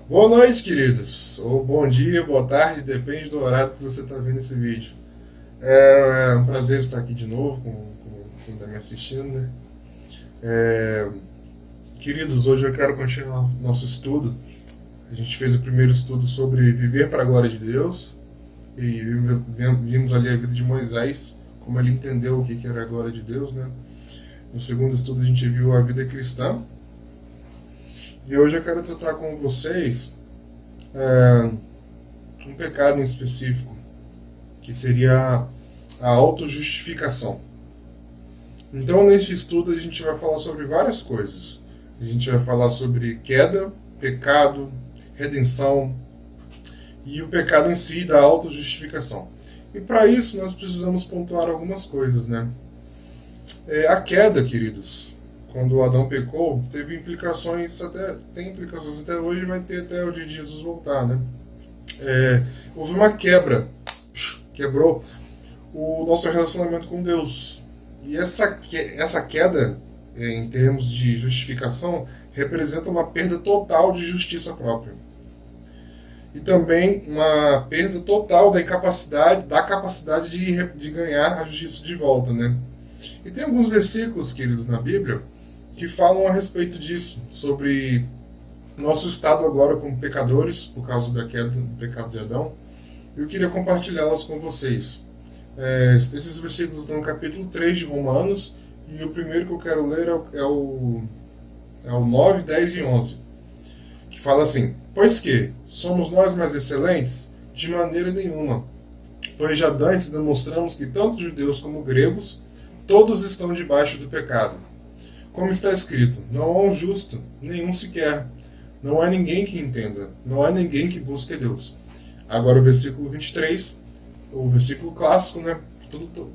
Boa noite, queridos. Ou bom dia, boa tarde, depende do horário que você está vendo esse vídeo. É um prazer estar aqui de novo com quem está me assistindo, né? É, Queridos, hoje eu quero continuar nosso estudo. A gente fez o primeiro estudo sobre viver para a glória de Deus e vimos ali a vida de Moisés, como ele entendeu o que era a glória de Deus, né? No segundo estudo a gente viu a vida cristã. E hoje eu quero tratar com vocês é, um pecado em específico, que seria a autojustificação. Então, neste estudo, a gente vai falar sobre várias coisas. A gente vai falar sobre queda, pecado, redenção e o pecado em si da autojustificação. E para isso, nós precisamos pontuar algumas coisas, né? A queda, queridos, quando Adão pecou, teve implicações, tem implicações até hoje e vai ter até o dia de Jesus voltar, né? Houve uma quebra, quebrou o nosso relacionamento com Deus. E essa queda, em termos de justificação, representa uma perda total de justiça própria. E também uma perda total da capacidade de ganhar a justiça de volta, né? E tem alguns versículos, queridos, na Bíblia, que falam a respeito disso, sobre nosso estado agora como pecadores, por causa da queda do pecado de Adão. Eu queria compartilhá-las com vocês. Esses versículos estão no capítulo 3 de Romanos, e o primeiro que eu quero ler é o 9, 10 e 11, que fala assim: Pois que, somos nós mais excelentes? De maneira nenhuma. Pois já dantes demonstramos que tanto judeus como gregos, todos estão debaixo do pecado. Como está escrito, não há um justo, nenhum sequer. Não há ninguém que entenda, não há ninguém que busque Deus. Agora o versículo 23, o versículo clássico, né?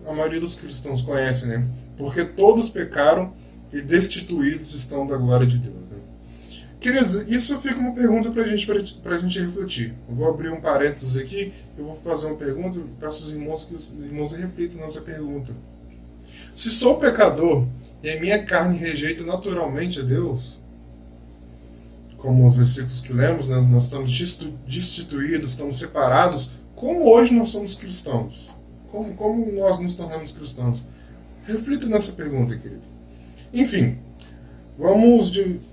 A maioria dos cristãos conhece, né? Porque todos pecaram e destituídos estão da glória de Deus. Né? Queridos, isso fica uma pergunta pra gente refletir. Eu vou abrir um parênteses aqui, eu vou fazer uma pergunta, peço aos irmãos que os irmãos reflitam nessa pergunta. Se sou pecador e a minha carne rejeita naturalmente a Deus, como os versículos que lemos, né, nós estamos destituídos, estamos separados, como hoje nós somos cristãos? Como nós nos tornamos cristãos? Reflita nessa pergunta, querido. Enfim,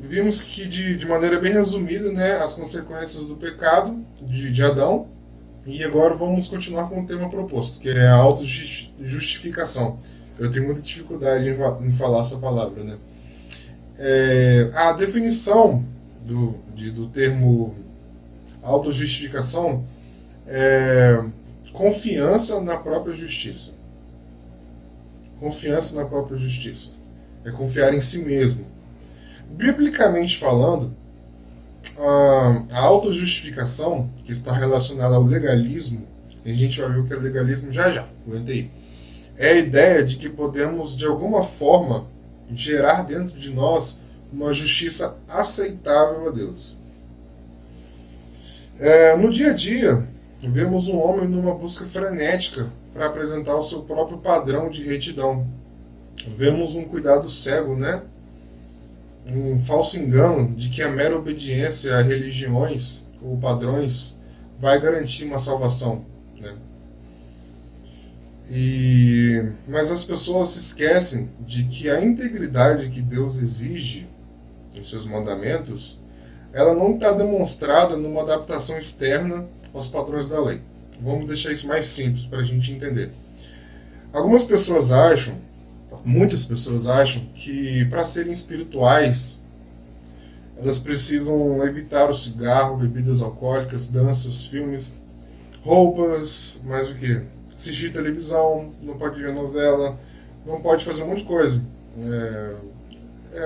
vimos que de maneira bem resumida, né, as consequências do pecado de Adão, e agora vamos continuar com o tema proposto, que é a autojustificação. Eu tenho muita dificuldade em falar essa palavra, né? A definição do termo autojustificação é confiança na própria justiça. Confiança na própria justiça. É confiar em si mesmo. Biblicamente falando, a autojustificação, que está relacionada ao legalismo, e a gente vai ver o que é legalismo já já, aguenta aí, é a ideia de que podemos, de alguma forma, gerar dentro de nós uma justiça aceitável a Deus. No dia a dia, vemos um homem numa busca frenética para apresentar o seu próprio padrão de retidão. Vemos um cuidado cego, né? Um falso engano de que a mera obediência a religiões ou padrões vai garantir uma salvação, né? Mas as pessoas se esquecem de que a integridade que Deus exige nos seus mandamentos, ela não está demonstrada numa adaptação externa aos padrões da lei. Vamos deixar isso mais simples para a gente entender. Algumas pessoas acham, muitas pessoas acham, que para serem espirituais, elas precisam evitar o cigarro, bebidas alcoólicas, danças, filmes, roupas, mais o que? Assistir televisão, não pode ver novela, não pode fazer um monte de coisa.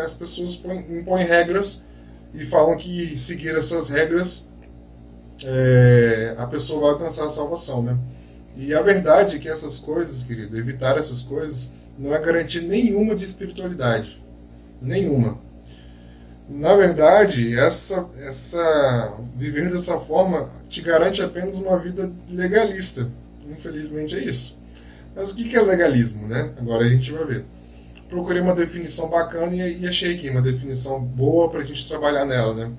As pessoas impõem regras e falam que seguir essas regras a pessoa vai alcançar a salvação, né? E a verdade é que essas coisas, querido, evitar essas coisas não é garantia nenhuma de espiritualidade. Nenhuma. Na verdade, viver dessa forma te garante apenas uma vida legalista. Infelizmente é isso. Mas o que é legalismo, né? Agora a gente vai ver. Procurei uma definição bacana e achei aqui uma definição boa para a gente trabalhar nela, né?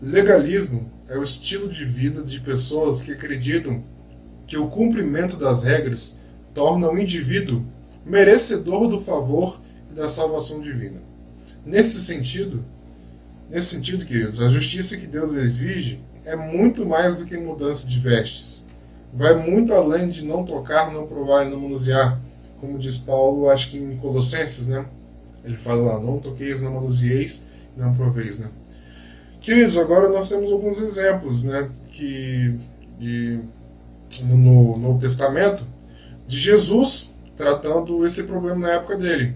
Legalismo é o estilo de vida de pessoas que acreditam que o cumprimento das regras torna o indivíduo merecedor do favor e da salvação divina. Nesse sentido, queridos, a justiça que Deus exige é muito mais do que mudança de vestes. Vai muito além de não tocar, não provar e não manusear, como diz Paulo, acho que em Colossenses, né? Ele fala lá, não toqueis, não manusieis, não proveis, né? Queridos, agora nós temos alguns exemplos, né? No Novo Testamento, de Jesus tratando esse problema na época dele.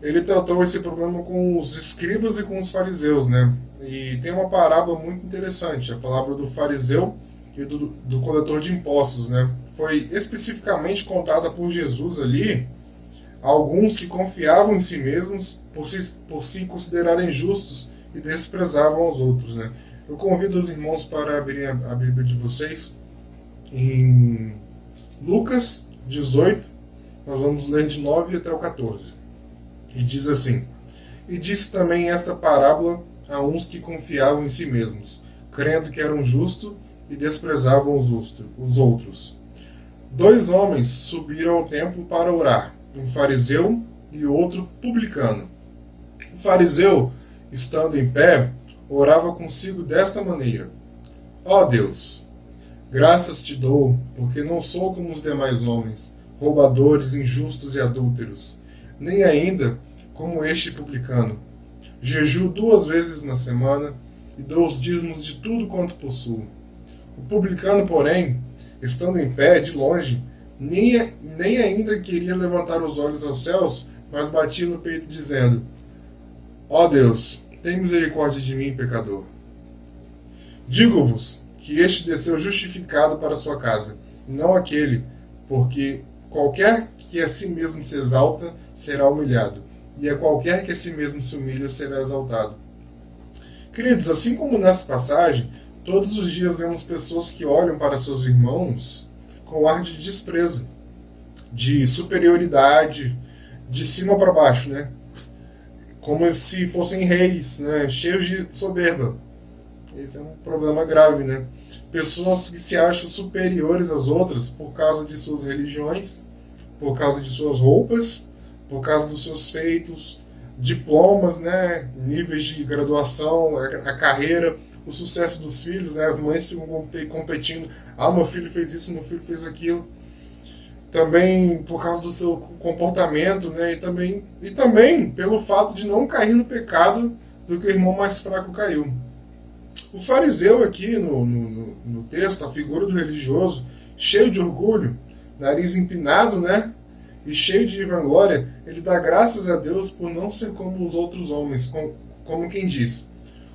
Ele tratou esse problema com os escribas e com os fariseus, né? E tem uma parábola muito interessante, a palavra do fariseu e do coletor de impostos, né? Foi especificamente contada por Jesus ali a alguns que confiavam em si mesmos por se considerarem justos e desprezavam os outros, né? Eu convido os irmãos para abrirem a Bíblia de vocês em Lucas 18, nós vamos ler de 9 até o 14. E diz assim: E disse também esta parábola a uns que confiavam em si mesmos, crendo que eram justos e desprezavam os outros. 2 homens subiram ao templo para orar, um fariseu e outro publicano. O fariseu, estando em pé, orava consigo desta maneira: Ó Deus, graças te dou, porque não sou como os demais homens, roubadores, injustos e adúlteros, nem ainda como este publicano. Jejuo 2 vezes na semana e dou os dízimos de tudo quanto possuo. O publicano, porém, estando em pé, de longe, nem ainda queria levantar os olhos aos céus, mas batia no peito, dizendo: Ó Deus, tem misericórdia de mim, pecador. Digo-vos que este desceu justificado para sua casa, e não aquele, porque qualquer que a si mesmo se exalta será humilhado, e a qualquer que a si mesmo se humilha será exaltado. Queridos, assim como nessa passagem, todos os dias vemos pessoas que olham para seus irmãos com ar de desprezo, de superioridade, de cima para baixo, né? Como se fossem reis, né? Cheios de soberba. Esse é um problema grave, né? Pessoas que se acham superiores às outras por causa de suas religiões, por causa de suas roupas, por causa dos seus feitos, diplomas, né? Níveis de graduação, a carreira, o sucesso dos filhos, né? As mães ficam competindo. Ah, meu filho fez isso, meu filho fez aquilo. Também por causa do seu comportamento, né? E também pelo fato de não cair no pecado do que o irmão mais fraco caiu. O fariseu aqui no texto, a figura do religioso, cheio de orgulho, nariz empinado, né? E cheio de vanglória, ele dá graças a Deus por não ser como os outros homens, como quem diz: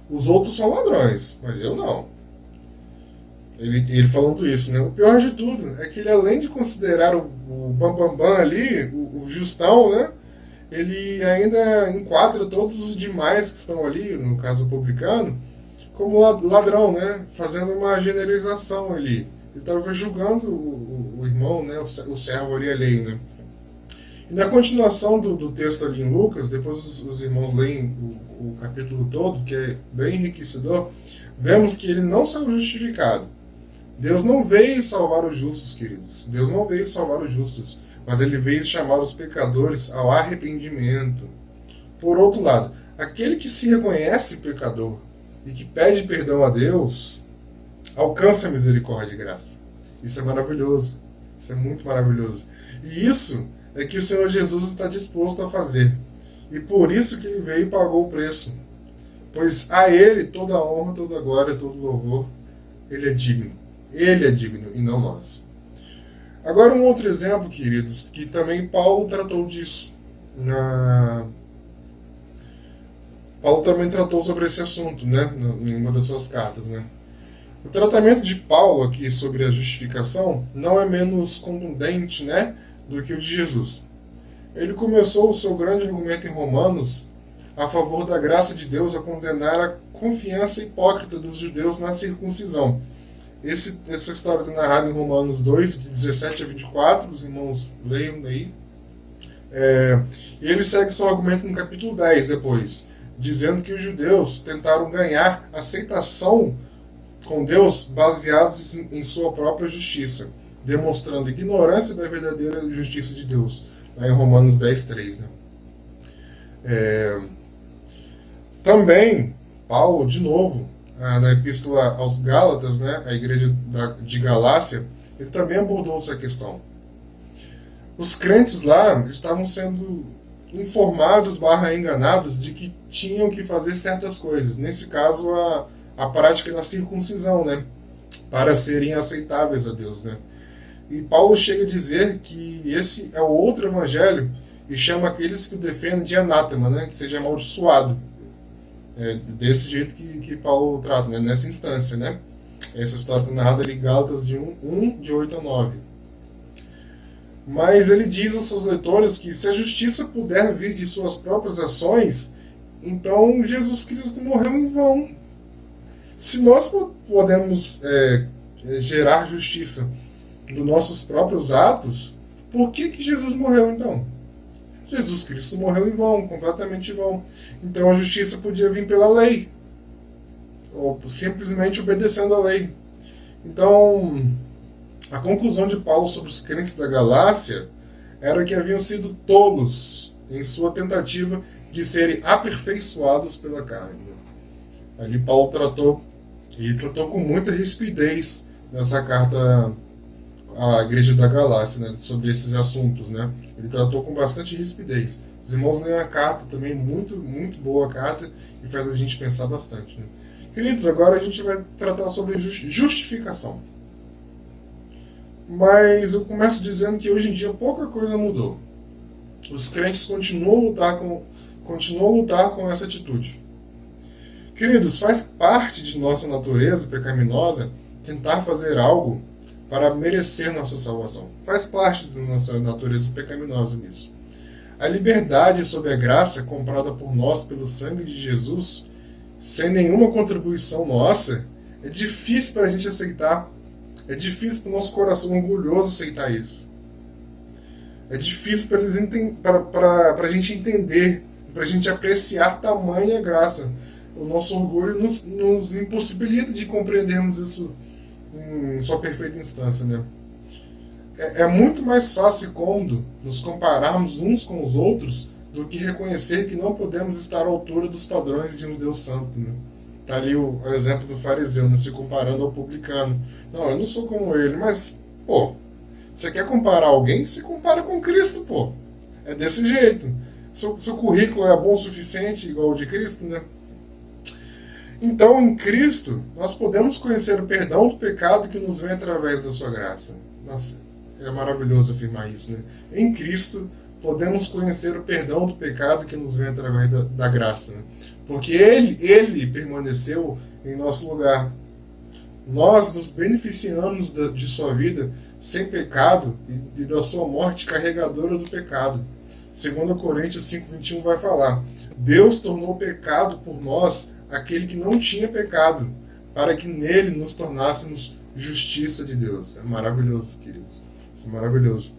os outros são ladrões, mas eu não. Ele falando isso, né? O pior de tudo é que ele, além de considerar o bambambam ali, o justão, né? Ele ainda enquadra todos os demais que estão ali, no caso o publicano, como ladrão, né? Fazendo uma generalização ali. Ele estava julgando o irmão, né? O servo ali alheio, né? E na continuação do texto ali em Lucas, depois os irmãos leem o capítulo todo, que é bem enriquecedor, vemos que ele não saiu justificado. Deus não veio salvar os justos, queridos. Deus não veio salvar os justos, mas ele veio chamar os pecadores ao arrependimento. Por outro lado, aquele que se reconhece pecador e que pede perdão a Deus, alcança a misericórdia e graça. Isso é maravilhoso. Isso é muito maravilhoso. E isso é que o Senhor Jesus está disposto a fazer. E por isso que ele veio e pagou o preço. Pois a ele toda a honra, toda a glória, todo o louvor. Ele é digno. Ele é digno e não nós. Agora um outro exemplo, queridos, que também Paulo tratou disso. Paulo também tratou sobre esse assunto, né, em uma das suas cartas, né. O tratamento de Paulo aqui sobre a justificação não é menos contundente, né, do que o de Jesus. Ele começou o seu grande argumento em Romanos a favor da graça de Deus a condenar a confiança hipócrita dos judeus na circuncisão. Essa história está narrada em Romanos 2, de 17 a 24, os irmãos leiam daí. E ele segue seu argumento no capítulo 10 depois. dizendo que os judeus tentaram ganhar aceitação com Deus baseados em sua própria justiça, demonstrando ignorância da verdadeira justiça de Deus, lá em Romanos 10:3. Né? Também, Paulo, de novo, na Epístola aos Gálatas, né, a igreja de Galácia, ele também abordou essa questão. Os crentes lá estavam sendo informados / enganados de que tinham que fazer certas coisas. Nesse caso, a prática da circuncisão, né, para serem aceitáveis a Deus. Né? E Paulo chega a dizer que esse é o outro evangelho e chama aqueles que o defendem de anátema, né, que seja amaldiçoado. Desse jeito que Paulo trata, né, nessa instância. Né? Essa história está narrada ali em Gálatas de 1, de 8 a 9. Mas ele diz aos seus leitores que se a justiça puder vir de suas próprias ações, então Jesus Cristo morreu em vão. Se nós podemos gerar justiça dos nossos próprios atos, por que Jesus morreu então? Jesus Cristo morreu em vão, completamente em vão. Então a justiça podia vir pela lei, ou simplesmente obedecendo a lei. Então, a conclusão de Paulo sobre os crentes da Galácia era que haviam sido tolos em sua tentativa de serem aperfeiçoados pela carne. Ali Paulo tratou com muita rispidez nessa carta à igreja da Galácia, né, sobre esses assuntos. Né? Ele tratou com bastante rispidez. Os irmãos leem a carta também, muito, muito boa a carta, e faz a gente pensar bastante. Né? Queridos, agora a gente vai tratar sobre justificação. Mas eu começo dizendo que hoje em dia pouca coisa mudou. Os crentes continuam a lutar com essa atitude. Queridos, faz parte de nossa natureza pecaminosa tentar fazer algo para merecer nossa salvação. Faz parte da nossa natureza pecaminosa nisso. A liberdade sob a graça comprada por nós pelo sangue de Jesus, sem nenhuma contribuição nossa, é difícil para a gente aceitar. É difícil para o nosso coração orgulhoso aceitar isso. É difícil para a gente entender, para a gente apreciar tamanha graça. O nosso orgulho nos impossibilita de compreendermos isso em sua perfeita instância. Né? É muito mais fácil e cômodo nos compararmos uns com os outros do que reconhecer que não podemos estar à altura dos padrões de um Deus santo. Né? Está ali o exemplo do fariseu, né, se comparando ao publicano. Não, eu não sou como ele, mas, pô, você quer comparar alguém? Se compara com Cristo, pô. É desse jeito. Seu currículo é bom o suficiente, igual o de Cristo, né? Então, em Cristo, nós podemos conhecer o perdão do pecado que nos vem através da sua graça. Nossa, é maravilhoso afirmar isso, né? Em Cristo, podemos conhecer o perdão do pecado que nos vem através da graça. Né? Porque ele permaneceu em nosso lugar. Nós nos beneficiamos de sua vida sem pecado e da sua morte carregadora do pecado. 2 Coríntios 5:21 vai falar: Deus tornou pecado por nós aquele que não tinha pecado, para que nele nos tornássemos justiça de Deus. É maravilhoso, queridos. Isso é maravilhoso.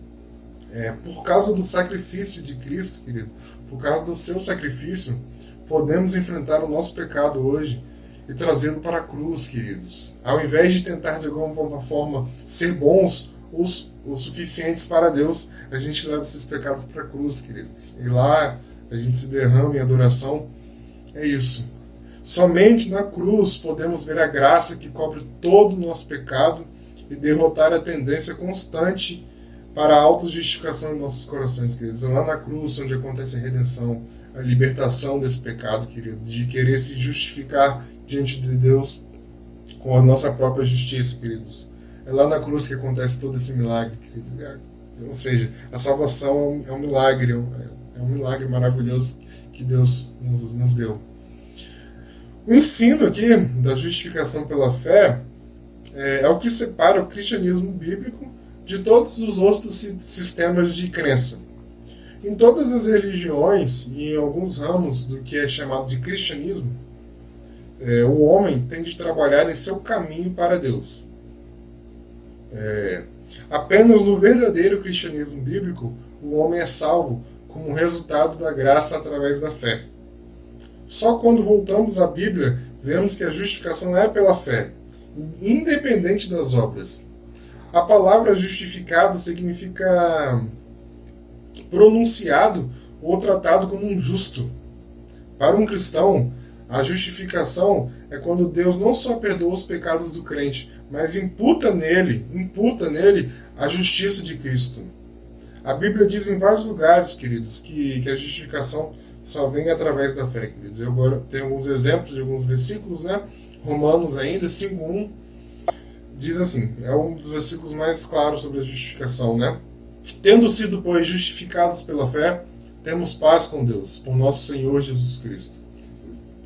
Por causa do sacrifício de Cristo, querido, por causa do seu sacrifício, podemos enfrentar o nosso pecado hoje e trazê-lo para a cruz, queridos. Ao invés de tentar de alguma forma ser bons o suficientes para Deus, a gente leva esses pecados para a cruz, queridos. E lá a gente se derrama em adoração. É isso. Somente na cruz podemos ver a graça que cobre todo o nosso pecado e derrotar a tendência constante para a autojustificação em nossos corações, queridos. É lá na cruz onde acontece a redenção, a libertação desse pecado, querido, de querer se justificar diante de Deus com a nossa própria justiça, queridos. É lá na cruz que acontece todo esse milagre, querido. Ou seja, a salvação é um milagre, é um milagre maravilhoso que Deus nos deu. O ensino aqui da justificação pela fé é o que separa o cristianismo bíblico de todos os outros sistemas de crença. Em todas as religiões e em alguns ramos do que é chamado de cristianismo, o homem tem de trabalhar em seu caminho para Deus. Apenas no verdadeiro cristianismo bíblico, o homem é salvo como resultado da graça através da fé. Só quando voltamos à Bíblia, vemos que a justificação é pela fé, independente das obras. A palavra justificado significa pronunciado ou tratado como um justo. Para um cristão, a justificação é quando Deus não só perdoa os pecados do crente, mas imputa nele a justiça de Cristo. A Bíblia diz em vários lugares, queridos, que a justificação só vem através da fé, queridos. Eu agora tenho alguns exemplos de alguns versículos, né? Romanos ainda, 5:1, diz assim, é um dos versículos mais claros sobre a justificação, né? Tendo sido, pois, justificados pela fé, temos paz com Deus, por nosso Senhor Jesus Cristo.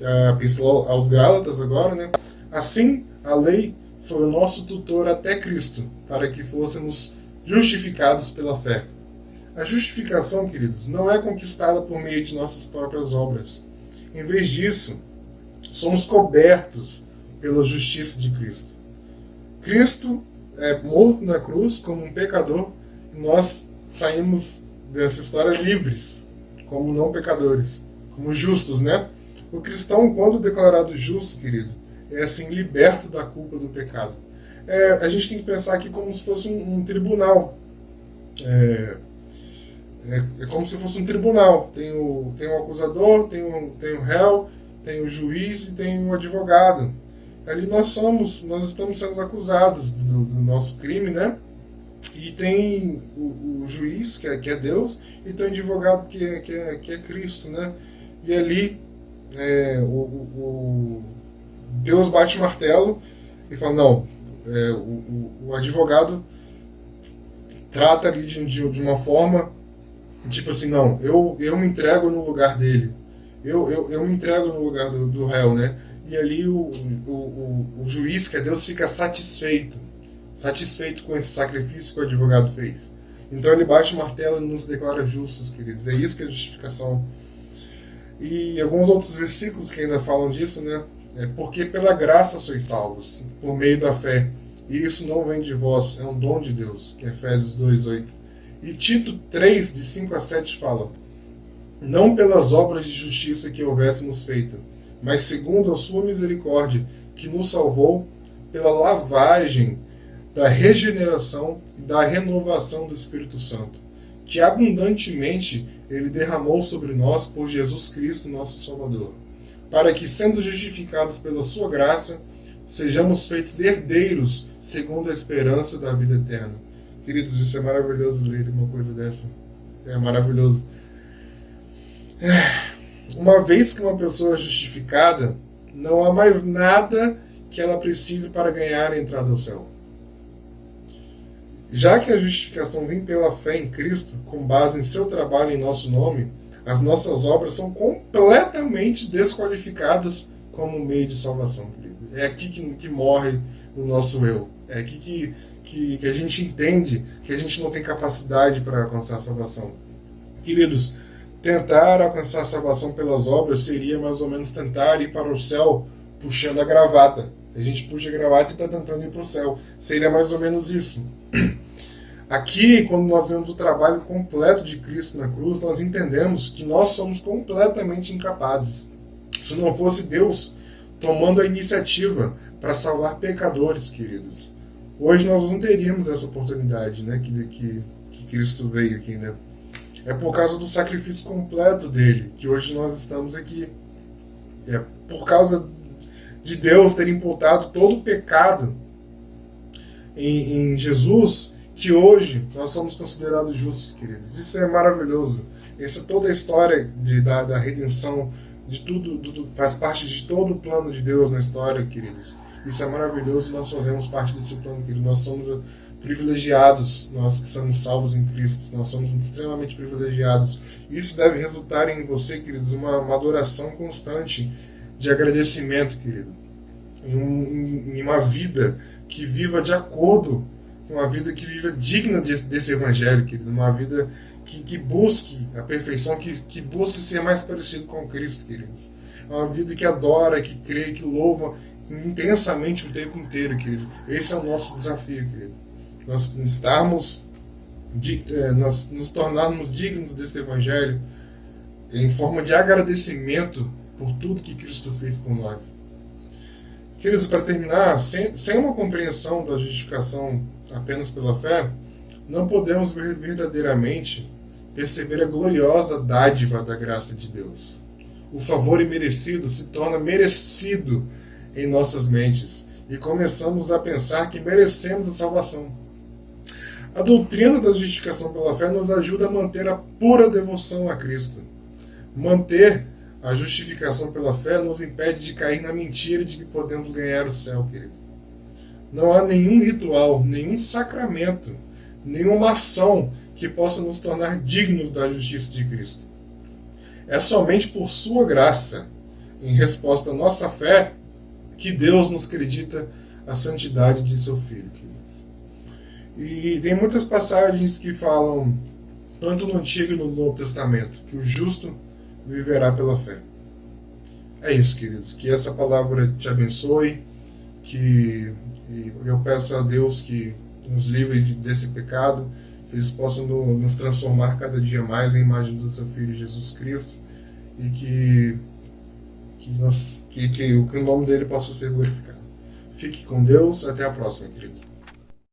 A epístola aos Gálatas agora, né? Assim, a lei foi o nosso tutor até Cristo, para que fôssemos justificados pela fé. A justificação, queridos, não é conquistada por meio de nossas próprias obras. Em vez disso, somos cobertos pela justiça de Cristo. Cristo é morto na cruz como um pecador e nós saímos dessa história livres, como não pecadores, como justos, né? O cristão, quando declarado justo, querido, é assim liberto da culpa do pecado. A gente tem que pensar aqui como se fosse um tribunal. É como se fosse um tribunal. Tem o acusador, tem o réu, tem o juiz e tem o advogado. Ali nós estamos sendo acusados do nosso crime, né? E tem o juiz, que é Deus, e tem o advogado, que é Cristo, né? E ali Deus bate o martelo e fala, não, o advogado trata ali de uma forma, tipo assim, não, eu me entrego no lugar dele, eu me entrego no lugar do réu, né? E ali o juiz, que é Deus, fica satisfeito com esse sacrifício que o advogado fez. Então ele bate o martelo e nos declara justos, queridos. É isso que é justificação. E alguns outros versículos que ainda falam disso, né? Porque pela graça sois salvos, por meio da fé. E isso não vem de vós, é um dom de Deus, que é Efésios 2:8. E Tito 3, de 5-7 fala, não pelas obras de justiça que houvéssemos feito, mas segundo a sua misericórdia, que nos salvou pela lavagem da regeneração e da renovação do Espírito Santo, que abundantemente ele derramou sobre nós por Jesus Cristo, nosso Salvador, para que, sendo justificados pela sua graça, sejamos feitos herdeiros segundo a esperança da vida eterna. Queridos, isso é maravilhoso ler uma coisa dessa. É maravilhoso. Uma vez que uma pessoa é justificada, não há mais nada que ela precise para ganhar a entrada ao céu. Já que a justificação vem pela fé em Cristo, com base em seu trabalho em nosso nome, as nossas obras são completamente desqualificadas como meio de salvação, querido. É aqui que morre o nosso eu. É aqui que a gente entende que a gente não tem capacidade para alcançar a salvação. Queridos, tentar alcançar a salvação pelas obras seria mais ou menos tentar ir para o céu puxando a gravata. A gente puxa a gravata e está tentando ir para o céu. Seria mais ou menos isso. Aqui, quando nós vemos o trabalho completo de Cristo na cruz, nós entendemos que nós somos completamente incapazes. Se não fosse Deus tomando a iniciativa para salvar pecadores, queridos, hoje nós não teríamos essa oportunidade, né, que Cristo veio aqui, né? É por causa do sacrifício completo dele que hoje nós estamos aqui. É por causa de Deus ter imputado todo o pecado em Jesus que hoje nós somos considerados justos, queridos. Isso é maravilhoso. Essa é toda a história da redenção, de tudo, faz parte de todo o plano de Deus na história, queridos. Isso é maravilhoso e nós fazemos parte desse plano, queridos. Nós somos privilegiados, nós que somos salvos em Cristo, nós somos extremamente privilegiados. Isso deve resultar em você, queridos, uma adoração constante de agradecimento, querido. Em uma vida que viva de acordo, uma vida que viva digna desse evangelho, querido. Uma vida que busque a perfeição, que busque ser mais parecido com Cristo, queridos. Uma vida que adora, que crê, que louva intensamente o tempo inteiro, querido. Esse é o nosso desafio, querido. Nós nos tornarmos dignos desse evangelho em forma de agradecimento por tudo que Cristo fez por nós. Queridos, para terminar, sem uma compreensão da justificação apenas pela fé, não podemos verdadeiramente perceber a gloriosa dádiva da graça de Deus. O favor imerecido se torna merecido em nossas mentes e começamos a pensar que merecemos a salvação. A doutrina da justificação pela fé nos ajuda a manter a pura devoção a Cristo. Manter a justificação pela fé nos impede de cair na mentira de que podemos ganhar o céu, querido. Não há nenhum ritual, nenhum sacramento, nenhuma ação que possa nos tornar dignos da justiça de Cristo. É somente por sua graça, em resposta à nossa fé, que Deus nos acredita a santidade de seu Filho, queridos. E tem muitas passagens que falam, tanto no Antigo e no Novo Testamento, que o justo viverá pela fé. É isso, queridos. Que essa palavra te abençoe, que eu peço a Deus que nos livre desse pecado, que eles possam nos transformar cada dia mais em imagem do seu Filho Jesus Cristo e que o nome dele possa ser glorificado. Fique com Deus. Até a próxima, queridos.